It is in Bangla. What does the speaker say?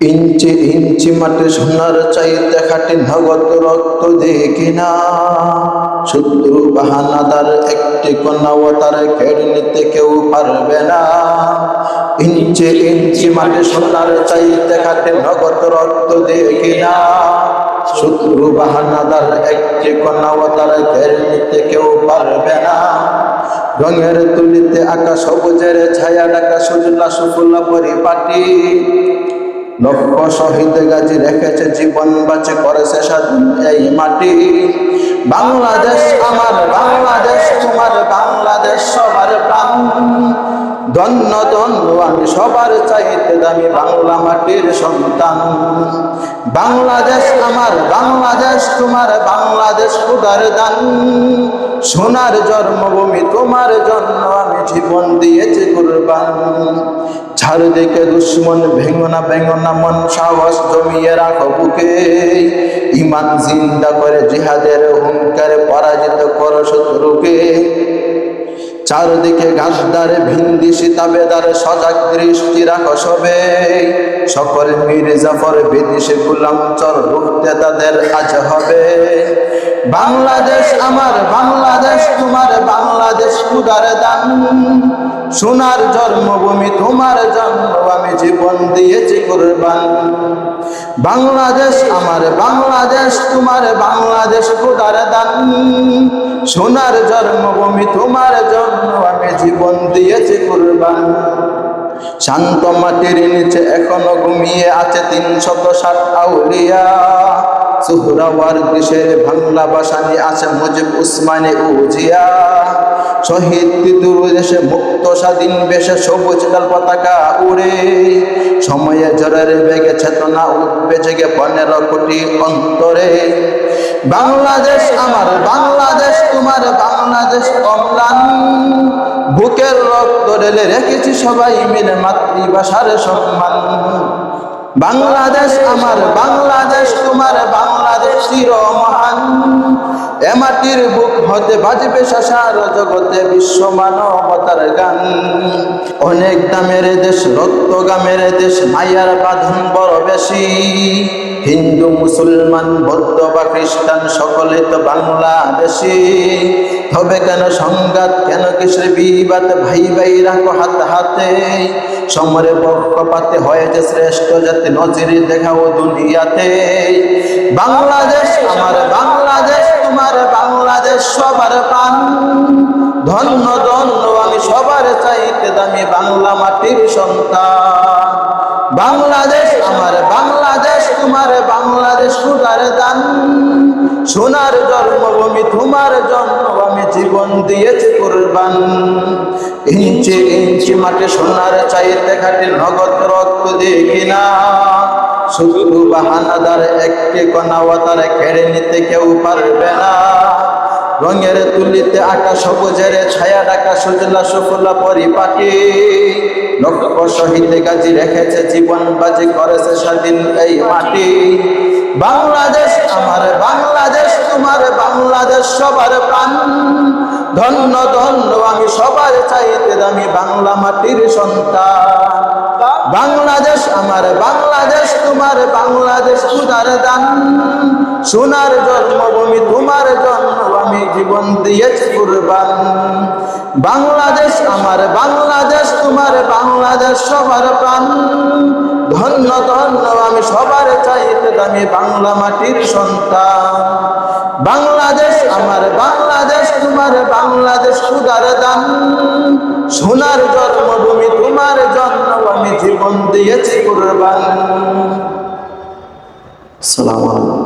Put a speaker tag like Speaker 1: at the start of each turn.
Speaker 1: ইঞ্চি ইঞ্চি মাটি সোনার চাইতে খাটি নগদ রক্ত দিয়ে কিনা শত্রু বাহানাদার একটি কন্যাও তার কেড়ে নিতে কেউ পারবে না। ইঞ্চি ইঞ্চি মাটি সোনার চাইতে খাটি নগদ রক্ত দিয়ে কিনা শত্রু বাহানাদার একটি কন্যাও তার কেড়ে নিতে কেউ পারবে না। রঙের তুলিতে আকাশ সবুজের ছায়া ডাকা সুজলা সুফলা পরিপাটি লক্ষ শহীদ গাজী রেখেছে জীবন বাঁচে করেছে স্বাধীন এই মাটি। বাংলাদেশ আমার বাংলাদেশ তোমার বাংলাদেশ সবার প্রাণ। ধন্য ধন্য আমি সবার চাইতে দামি বাংলা মাটির সন্তান। বাংলাদেশ আমার বাংলাদেশ তোমার বাংলাদেশ খোদার দান। সোনার জন্মভূমি তোমার জন্য আমি জীবন দিয়েছি কুরবান। চারদিকে দুশ্মন ভেঙো না মন সাহস জমিয়ে রাখো বুকে। ইমান জিন্দা করে জিহাদের হুঙ্কারে পরাজিত করো শত্রুকে। চারদিকে গাদ্দার ভিন্দিসি তাবেদার সজাগ দৃষ্টি রাখো সবে। সকল মীর জাফর বিদেশি গোলাম চর রুখতে তাদের আজ হবে। বাংলাদেশ আমার বাংলাদেশ তোমার বাংলাদেশ খোদার দান। সোনার জন্মভূমি তোমার জন্য আমি জীবন দিয়েছি কুরবান। বাংলাদেশ আমার বাংলাদেশ তোমার বাংলাদেশ খোদার দান। সোনার জন্মভূমি তোমার জন্য আমি জীবন দিয়েছি কুরবান। শান্ত মাটির নিচে এখনো ঘুমিয়ে আছে ৩৬০ আউলিয়া। সুহরাওয়ার দেশের বাংলা ভাষানি আছে মুজিব উসমানে উজিয়া। শহীদ তিতুর দেশে মুক্ত স্বাধীন বেশে সবুজ লাল পতাকা উড়ে। সময়ে জ্বরের বেগে চেতনা উঠবে জেগে ১৫ কোটি অন্তরে। বাংলাদেশ আমার বাংলাদেশ তোমার বাংলাদেশ অম্লান। বুকের রক্ত ঢেলে রেখেছি সবাই মিলে মাতৃভাষার সম্মান। বাংলাদেশ আমার বাংলাদেশ তোমার বাংলাদেশ চির মহান। এ মাটির বুক হতে বাজবে শাসার জগতে বিশ্ব মানবতার গান। অনেক দামের দেশ রক্তগামের দেশ মায়ার বাঁধন বড় বেশি। হিন্দু মুসলমান বৌদ্ধ বা খ্রিস্টান সকলে তো বাংলাদেশি। তবে কেন সংঘাত কেন কিসের বিবাদ ভাই ভাই রাখো হাত হাতে। সমরে পক্ষপাতে হয়েছে শ্রেষ্ঠ জাতি নজির দেখাও দুনিয়াতে। বাংলাদেশ আমার বাংলাদেশ তোমার বাংলাদেশ সবার প্রাণ। ধন্য ধন্য আমি সবার চাইতে দামি বাংলা মাটির সন্তান। বাংলাদেশ আমার বাংলাদেশ তোমার বাংলাদেশ খোদার দান। সোনার জন্মভূমি তোমার জন্য আমি জীবন দিয়েছি কুরবান। ইঞ্চি ইঞ্চি মাটি সোনার চাইতে খাটি নগদ রক্ত দিয়ে কিনা শত্রু বাহানাদার একটি কণাও তার কেড়ে নিতে কেউ পারবে না। রঙের তুলিতে আকাশ সবুজের ছায়া ডাকা সুজলা সুফলা পরিপাটি লক্ষ শহীদ গাজী রেখেছে জীবন বাজি করেছে স্বাধীন এই মাটি। বাংলাদেশ আমার বাংলাদেশ তোমার বাংলাদেশ সবার প্রাণ। ধন্য ধন্য আমি সবার চাইতে দামি বাংলা মাটির সন্তান। বাংলাদেশ আমার বাংলাদেশ তোমার বাংলাদেশ খোদার দান। সোনার জন্মভূমি তোমার জন্য আমি জীবন দিয়েছি কুরবান। বাংলাদেশ আমার বাংলাদেশ তোমার বাংলাদেশ সবার প্রাণ। ধন্য ধন্য আমি সবার চাইতে দামি বাংলা মাটির সন্তান। বাংলাদেশ আমার বাংলাদেশ তোমার বাংলাদেশ খোদার দান। সোনার জন্মভূমি তোমার জন্য আমি জীবন দিয়েছি কুরবান। আসসালামু আলাইকুম।